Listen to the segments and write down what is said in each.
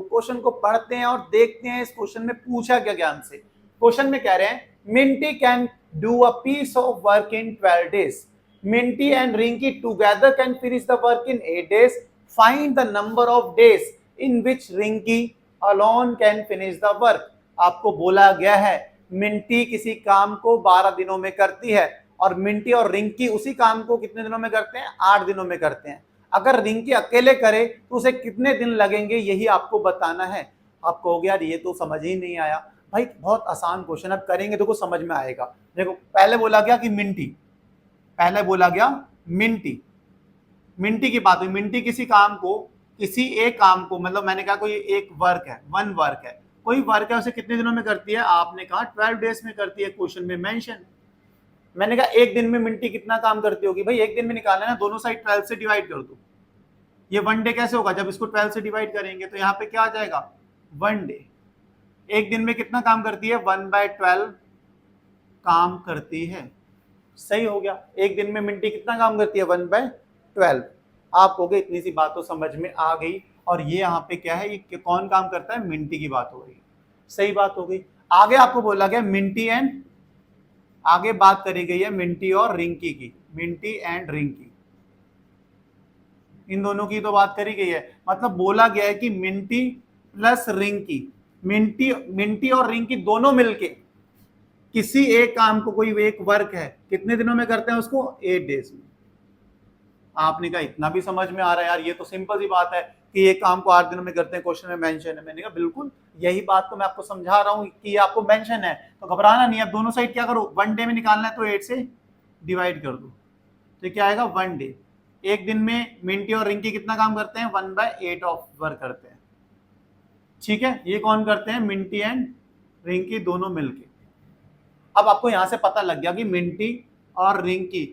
Question को पढ़ते हैं और देखते हैं इस क्वेश्चन में पूछा क्या गया हमसे। क्वेश्चन में कह रहे हैं Minty can do a piece of work in 12 days. Minty and Rinky together can finish the work in 8 days. Find the number of days in which Rinky alone can finish the work. आपको बोला गया है मिंटी किसी काम को 12 दिनों में करती है और मिंटी और रिंकी उसी काम को कितने दिनों में करते हैं, 8 दिनों में करते हैं। अगर रिंकी अकेले करे तो उसे कितने दिन लगेंगे, यही आपको बताना है। आप कहोगे यार ये तो समझ ही नहीं आया। भाई बहुत आसान क्वेश्चन, अब करेंगे तो कुछ समझ में आएगा। देखो पहले बोला गया कि मिंटी, पहले बोला गया मिंटी, मिंटी की बात हुई। मिंटी किसी काम को, किसी एक काम को, मतलब मैंने कहा कोई एक वर्क है, वन वर्क है, कोई वर्क है, उसे कितने दिनों में करती है, आपने कहा 12 डेज में करती है, क्वेश्चन में मेंशन। मैंने कहा एक दिन में मिंटी कितना काम करती होगी, भाई एक दिन में निकालना है ना, दोनों साइड 12 से डिवाइड कर दो। ये 1 डे कैसे होगा, जब इसको 12 से डिवाइड करेंगे तो यहाँ पे क्या आ जाएगा 1 डे। एक दिन में कितना काम करती है, 1/12 काम करती है। सही हो गया, एक दिन में मिंटी कितना काम करती है, 1/12। आप कहोगे इतनी सी बात तो समझ में आ गई, और ये यहाँ पे क्या है, ये कौन काम करता है, मिंटी की बात हो रही है। सही बात हो गई। आगे आपको बोला गया मिंटी एंड, आगे बात करी गई है मिंटी और रिंकी की, मिंटी एंड रिंकी, इन दोनों की तो बात करी गई है। मतलब बोला गया है कि मिंटी प्लस रिंकी, मिंटी और रिंकी दोनों मिलके किसी एक काम को, कोई एक वर्क है, कितने दिनों में करते हैं उसको, 8 डेज में। आपने कहा इतना भी समझ में आ रहा है यार, ये तो सिंपल सी बात है कि ये काम को 8 दिनों में करते हैं, क्वेश्चन में मेंशन है। मैंने कहा बिल्कुल यही बात तो मैं आपको समझा रहा हूँ कि आपको मेंशन है, तो घबराना नहीं। अब दोनों साइड क्या करो, 1 डे में निकालना है तो 8 से डिवाइड कर दो, तो क्या आएगा 1 डे। एक दिन में मिंटी और रिंकी कितना काम करते हैं, 1/8 ऑफ वर्क करते हैं। ठीक है, ये कौन करते हैं, मिंटी एंड रिंकी दोनों मिलके। अब आपको यहां से पता लग गया कि मिंटी और रिंकी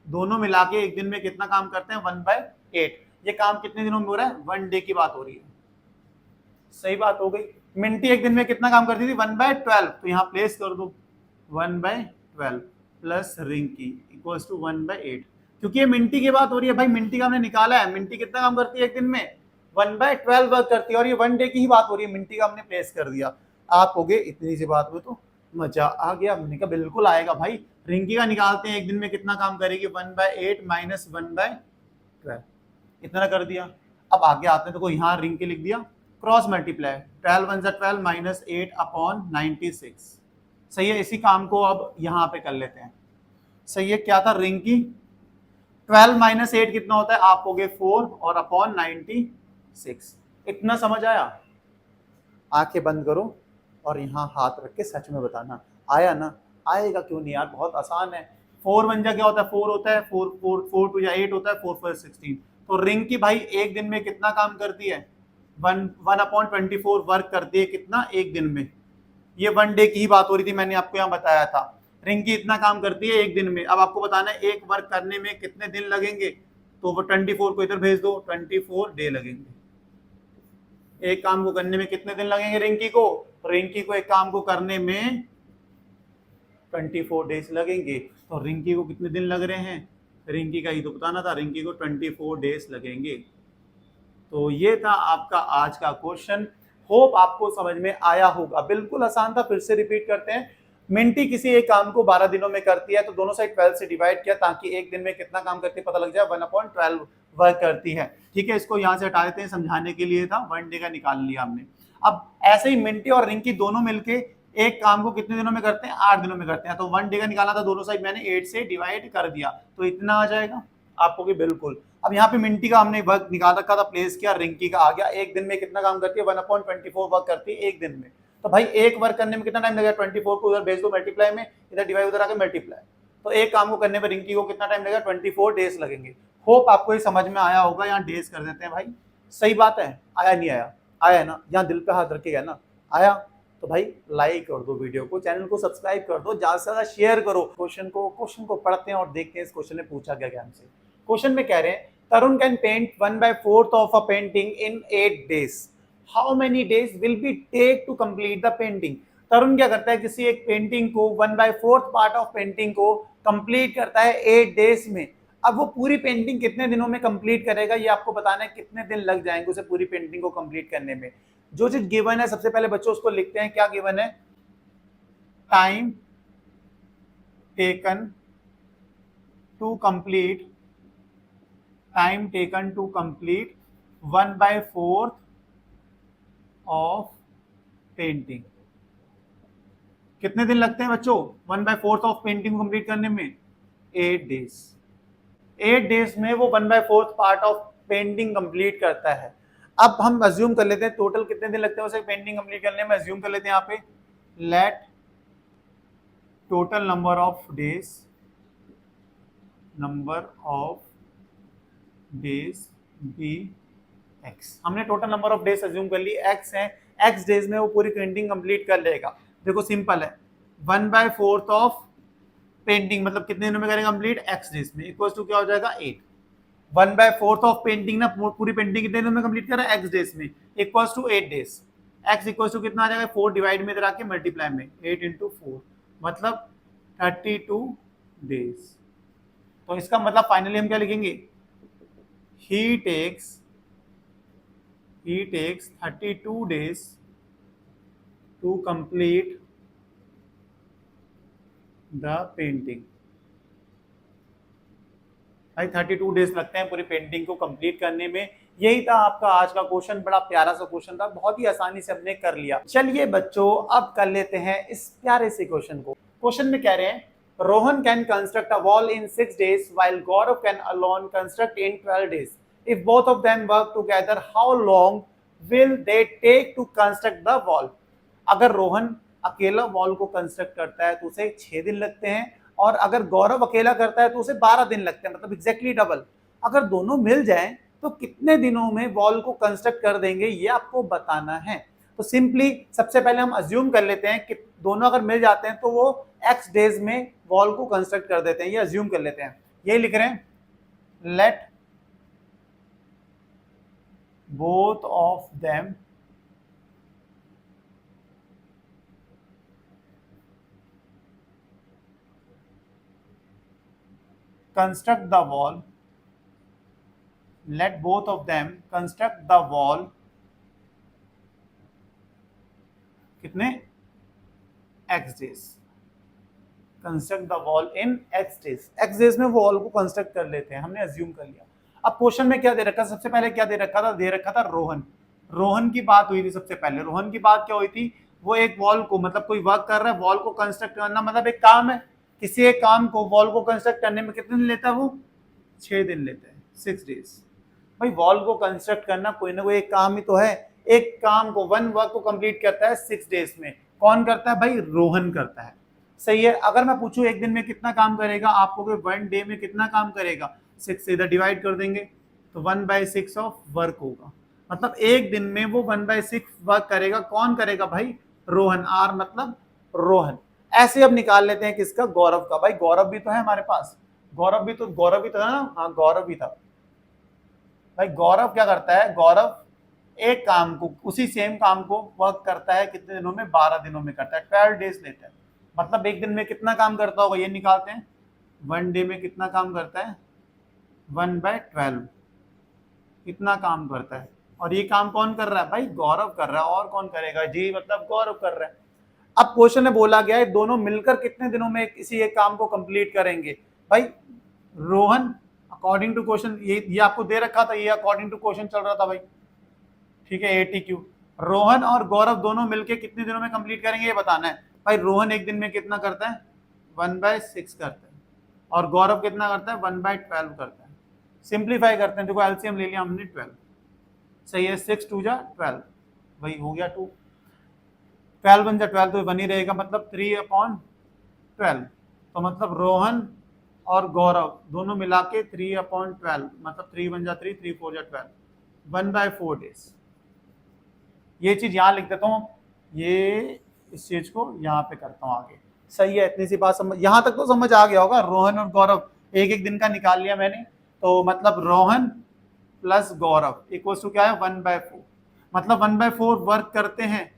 दोनों मिला के एक दिन में कितना काम करते हैं, 1/8। ये काम कितने दिनों में हो रहा है, 1 डे की बात हो रही है। सही बात हो गई। मिंटी एक दिन में कितना काम करती थी, 1/12, तो यहाँ प्लेस कर दो 1/12 प्लस रिंकी इक्वल्स टू 1/8, क्योंकि ये मिंटी की बात हो रही है। भाई मिंटी का हमने निकाला है, मिंटी कितना काम करती है एक दिन में, 1/12 वर्क करती है, और ये 1 डे की ही बात हो रही है, मिंटी का हमने प्लेस कर दिया। आप हो गए इतनी सी बात में तो मजा आ गया। हमने कहा बिल्कुल आएगा भाई, रिंकी का निकालते हैं एक दिन में कितना काम करेगी, 1/8 माइनस 1/12, इतना कर दिया। अब आगे आते हैं, तो यहाँ रिंकी लिख दिया, क्रॉस मल्टीप्लाई, 12 1 12 माइनस 8/96। सही है, इसी काम को अब यहाँ पे कर लेते हैं। सही है, क्या था, रिंकी 12 माइनस 8 कितना होता है, आप हो गए 4 और अपॉन 96। इतना समझ आया। आंखें बंद करो और यहाँ हाथ रख के सच में बताना आया ना, आएगा क्यों नहीं यार, बहुत आसान है। 4 1 जा क्या होता है, 4 होता है, 4 2 या 8 होता है, 4 4 16। तो रिंकी भाई एक दिन में कितना काम करती है, 1/24 वर्क करती है, कितना, एक दिन में। ये 1 डे की ही बात हो रही थी, मैंने आपको यहाँ बताया था। रिंकी इतना काम करती है एक दिन में। अब आपको बताना है एक वर्क करने में कितने दिन लगेंगे, तो वो 24 को इधर भेज दो, 24 डे लगेंगे। एक काम को करने में कितने दिन लगेंगे रिंकी को, रिंकी को एक काम को करने में 24 डेज लगेंगे। तो रिंकी को कितने दिन लग रहे हैं, रिंकी का ही तो बताना था, रिंकी को 24 डेज लगेंगे। तो ये था आपका आज का क्वेश्चन। होप आपको समझ में आया होगा, बिल्कुल आसान था। फिर से रिपीट करते हैं, मिंटी किसी एक काम को 12 दिनों में करती है, तो दोनों साइड 12 से डिवाइड किया ताकि एक दिन में कितना काम करती है पता लग जाए, 1/12 वर्क करती है। ठीक है, इसको यहां से हटा देते हैं, समझाने के लिए था, 1 डे का निकाल लिया हमने। अब ऐसे ही मिंटी और रिंकी दोनों मिलके एक काम को कितने दिनों में करते हैं, 8 दिनों में करते हैं। तो 1 डे का निकाला था, दोनों साइड मैंने 8 से डिवाइड कर दिया, तो इतना आ जाएगा आपको कि बिल्कुल। अब यहाँ पे मिंटी का हमने वर्क निकाल रखा था, प्लेस किया, रिंकी का आ गया। एक दिन में कितना काम करती है, 1/24 वर्क करती है एक दिन में। तो भाई एक वर्क करने में कितना टाइम लगेगा, 24 को उधर भेज दो मल्टीप्लाई में, इधर डिवाइड उधर आके मल्टीप्लाई। तो एक काम को करने में रिंकी को कितना टाइम लगेगा, 24 डेज लगेंगे। होप आपको ये समझ में आया होगा। यहाँ डेज कर देते हैं भाई, सही बात है। आया नहीं आया, आया ना, यहाँ दिल पे हाथ रखेगा ना, आया। तो भाई लाइक कर दो वीडियो को, चैनल को सब्सक्राइब कर दो, ज्यादा से ज्यादा शेयर करो। क्वेश्चन को पढ़ते हैं और देखते हैं इस क्वेश्चन में पूछा गया क्या हमसे। क्वेश्चन में कह रहे हैं Tarun can paint 1/4 of a painting in 8 days. How many days will be take to complete the painting. Tarun क्या करता है, किसी एक पेंटिंग को 1/4 पार्ट ऑफ पेंटिंग को कंप्लीट करता है 8 डेज में। अब वो पूरी पेंटिंग कितने दिनों में कंप्लीट करेगा, ये आपको बताना है, कितने दिन लग जाएंगे उसे पूरी पेंटिंग को कंप्लीट करने में। जो चीज गिवन है सबसे पहले बच्चों उसको लिखते हैं। क्या गिवन है? Time taken to complete, time taken to complete 1/4 of painting. कितने दिन लगते हैं बच्चों 1/4 ऑफ पेंटिंग को कंप्लीट करने में? 8 डेज। 8 डेज में वो 1/4 पार्ट ऑफ पेंटिंग कंप्लीट करता है। अब हम अज्यूम कर लेते हैं टोटल कितने दिन लगते हैं उसे पेंटिंग कंप्लीट करने में। अज्यूम कर लेते हैं यहाँ पे let total number of days be x. हमने total number of days assume कर ली, एक्स है, एक्स डेज में वो पूरी पेंटिंग कंप्लीट कर लेगा। देखो सिंपल है, 1/4 ऑफ पेंटिंग मतलब कितने दिनों में करेगा कंप्लीट? एक्स डेज में, इक्वल टू क्या हो जाएगा? 8। 1/4 ऑफ पेंटिंग ना पूरी पेंटिंग कितने दिनों में कंप्लीट कर रहा है? एक्स डेज में, equal to 8 days. X equal to कितना आ जाएगा? 4 डिवाइड में इधर आके मल्टीप्लाई में 8 × 4 मतलब 32 डेज। तो इसका मतलब फाइनली हम क्या लिखेंगे? ही takes 32 days to complete the painting। भाई 32 डेज लगते हैं पूरी पेंटिंग को कंप्लीट करने में। यही था आपका आज का क्वेश्चन, बड़ा प्यारा सा क्वेश्चन था, बहुत ही आसानी से हमने कर लिया। चलिए बच्चों अब कर लेते हैं इस प्यारे से क्वेश्चन को। क्वेश्चन में कह रहे हैं Rohan can construct a wall in 6 days while Gaurav can alone construct in 12 days। If both of them work together, how long will they take to construct the wall? अगर रोहन अकेला वॉल को construct करता है तो उसे 6 दिन लगते हैं, और अगर गौरव अकेला करता है तो उसे 12 दिन लगते हैं, मतलब एग्जैक्टली डबल। अगर दोनों मिल जाएं तो कितने दिनों में वॉल को कंस्ट्रक्ट कर देंगे ये आपको बताना है। तो सिंपली सबसे पहले हम अज्यूम कर लेते हैं कि दोनों अगर मिल जाते हैं तो वो एक्स डेज में वॉल को कंस्ट्रक्ट कर देते हैं, ये अज्यूम कर लेते हैं। यही लिख रहे हैं late both of them construct the wall, let both of them construct the wall कितने? x days। Construct the wall in x days, x days में वॉल को कंस्ट्रक्ट कर लेते हैं, हमने अज्यूम कर लिया। अब क्वेश्चन में क्या दे रखा? सबसे पहले क्या दे रखा था? दे रखा था रोहन की बात हुई थी। सबसे पहले रोहन की बात क्या हुई थी? वो एक वॉल को, मतलब कोई वर्क कर रहा है, वॉल को कंस्ट्रक्ट करना मतलब एक काम है। किसी एक काम को, वॉल को कंस्ट्रक्ट करने में कितने दिन लेता है? वो 6 दिन लेता है, 6 days। भाई वॉल को कंस्ट्रक्ट करना कोई ना कोई एक काम ही तो है। एक काम को, वन वर्क को कंप्लीट करता है 6 days में। कौन करता है भाई? रोहन करता है। सही है। अगर मैं पूछूं एक दिन में कितना काम करेगा, आपको 1 डे में कितना काम करेगा? 6 से इधर डिवाइड कर देंगे तो 1/6 ऑफ वर्क होगा, मतलब एक दिन में वो 1/6 वर्क करेगा। कौन करेगा भाई? रोहन। आर मतलब रोहन। ऐसे अब निकाल लेते हैं किसका? गौरव का। भाई गौरव भी तो है हमारे पास, गौरव भी था ना? हाँ गौरव भी था। भाई गौरव क्या करता है? गौरव एक काम को, उसी सेम काम को वर्क करता है कितने दिनों में? 12 दिनों में करता है, 12 डेज लेता है। मतलब एक दिन में कितना काम करता होगा ये निकालते हैं। 1 डे में कितना काम करता है? 1/12 कितना काम करता है। और ये काम कौन कर रहा है? भाई गौरव कर रहा है। और कौन करेगा जी? मतलब गौरव कर रहा है। अब क्वेश्चन में बोला गया है दोनों मिलकर कितने दिनों में किसी एक काम को कंप्लीट करेंगे। भाई रोहन अकॉर्डिंग टू क्वेश्चन, ये आपको दे रखा था, ये अकॉर्डिंग टू क्वेश्चन चल रहा था भाई, ठीक है, ATQ। रोहन और गौरव दोनों मिलकर कितने दिनों में कंप्लीट करेंगे ये बताना है। भाई रोहन एक दिन में कितना करता है? 1/6 करता है, और गौरव कितना करता है? 1/12 करता है। सिंप्लीफाई करते हैं, देखो एलसीएम ले लिया हमने 12। सही है, 6 2 जा 12, वही हो गया 2। 12 1 जा 12 तो बनी रहेगा, मतलब 3/12। तो मतलब रोहन और गौरव दोनों मिला के 3/12, मतलब 3 1 जा 3, 3 4 जा 12, 1/4 डेज। ये चीज यहाँ लिख देता हूँ, ये इस चीज को यहाँ पे करता हूँ आगे। सही है, इतनी सी बात समझ, यहाँ तक तो समझ आ गया होगा। रोहन और गौरव एक एक दिन का निकाल लिया मैंने, तो मतलब Rohan plus Gaurav equal to क्या है? 1/4। मतलब 1/4 वर्क करते हैं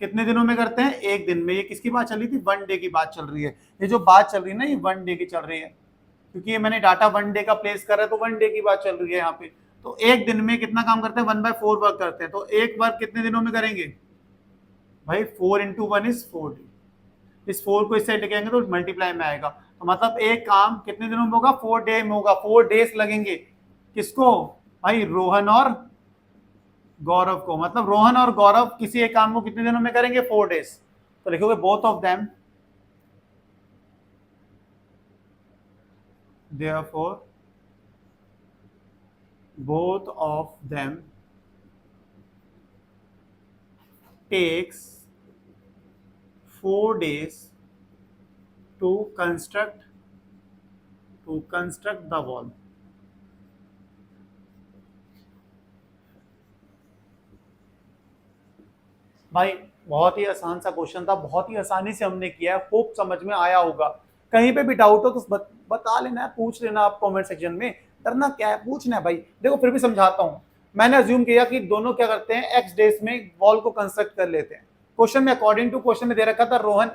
कितने दिनों में करते हैं? एक दिन में। ये किसकी बात चल रही थी? 1 डे की बात चल रही है। ये जो बात चल रही है ना, ये 1 डे की चल रही है, क्योंकि ये मैंने डाटा 1 डे का प्लेस कर रहा है, तो 1 डे की बात चल रही है यहाँ पे। तो एक दिन में कितना काम करते हैं, 1/4 वर्क करते हैं। तो एक वर्क कितने दिनों में करेंगे भाई, 4 × 1 = 4 डे। इस 4 को इस साइड लेके आएंगे तो मल्टीप्लाई में आएगा। तो मतलब एक काम कितने दिनों में होगा, 4 डे में होगा। 4 डेज लगेंगे किसको भाई, रोहन और गौरव को। मतलब रोहन और गौरव किसी एक काम को कितने दिनों में करेंगे, 4 डेज। तो लिखोगे both of them, therefore both of them takes 4 days to construct the wall। भाई बहुत ही आसान सा क्वेश्चन था, बहुत ही आसानी से हमने किया है, होप समझ में आया होगा। कहीं पे भी डाउट हो तो बता लेना है, पूछ लेना आप कमेंट सेक्शन में, डरना क्या है, पूछना है भाई। देखो फिर भी समझाता हूँ। मैंने अज्यूम किया कि दोनों क्या करते हैं, एक्स डेज में वॉल को कंस्ट्रक्ट कर लेते हैं। क्वेश्चन में अकॉर्डिंग टू क्वेश्चन में दे रखा था रोहन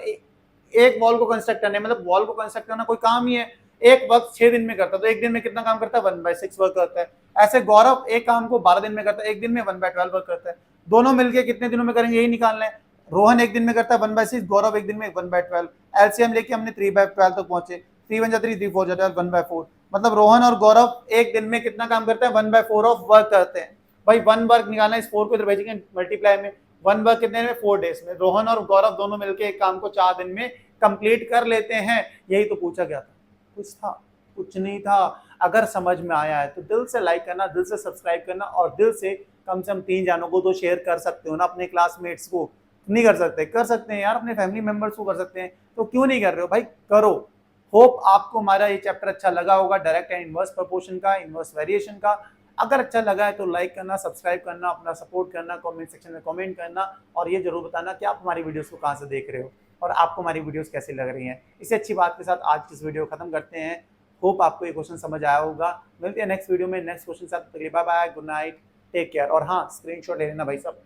एक वॉल को कंस्ट्रक्ट करने, मतलब वॉल को कंस्ट्रक्ट करना कोई काम ही है, एक वक्त 6 दिन में करता है, तो एक दिन में कितना काम करता है, 1/6 वर्क करता है। ऐसे गौरव एक काम को 12 दिन में करता है, एक दिन में 1/12 वर्क करता है। दोनों मिलके कितने दिनों में करेंगे, यही निकालना है। रोहन एक दिन में करता है 1/6, गौरव एक दिन में 1/12। एलसीएम लेके हमने 3/12 तक पहुंचे। 3 × 1 = 3, 3 × 4 = 12, 1/4। मतलब रोहन और गौरव एक दिन में कितना काम करते हैं, 1/4 ऑफ वर्क करते हैं। भाई 1 वर्क निकालना है, इस 4 को इधर भेजेंगे मल्टीप्लाई में। 1 वर्क कितने में, 4 डेज में। रोहन और गौरव दोनों मिलकर एक काम को 4 दिन में कंप्लीट कर लेते हैं। यही तो पूछा गया था, कुछ था, कुछ नहीं था। अगर समझ में आया है तो दिल से लाइक करना, दिल से सब्सक्राइब करना, और दिल से कम 3 जानों को तो शेयर कर सकते हो ना, अपने क्लासमेट्स को। नहीं कर सकते, कर सकते हैं यार, अपने फैमिली मेंबर्स को कर सकते हैं, तो क्यों नहीं कर रहे हो भाई, करो। होप आपको हमारा ये चैप्टर अच्छा लगा होगा, डायरेक्ट एंड इनवर्स प्रोपोर्शन का, इनवर्स वेरिएशन का। अगर अच्छा लगा है तो लाइक करना, सब्सक्राइब करना, अपना सपोर्ट करना, कमेंट सेक्शन में कमेंट करना, और ये जरूर बताना कि आप हमारी वीडियोस को कहाँ से देख रहे हो और आपको हमारी वीडियोस कैसी लग रही हैं। इससे अच्छी बात के साथ आज की इस वीडियो खत्म करते हैं। होप आपको ये क्वेश्चन समझ आया होगा। मिलते हैं नेक्स्ट वीडियो में नेक्स्ट क्वेश्चन के साथ। Bye bye, good night, take care. और हाँ, स्क्रीनशॉट ले लेना भाई साहब।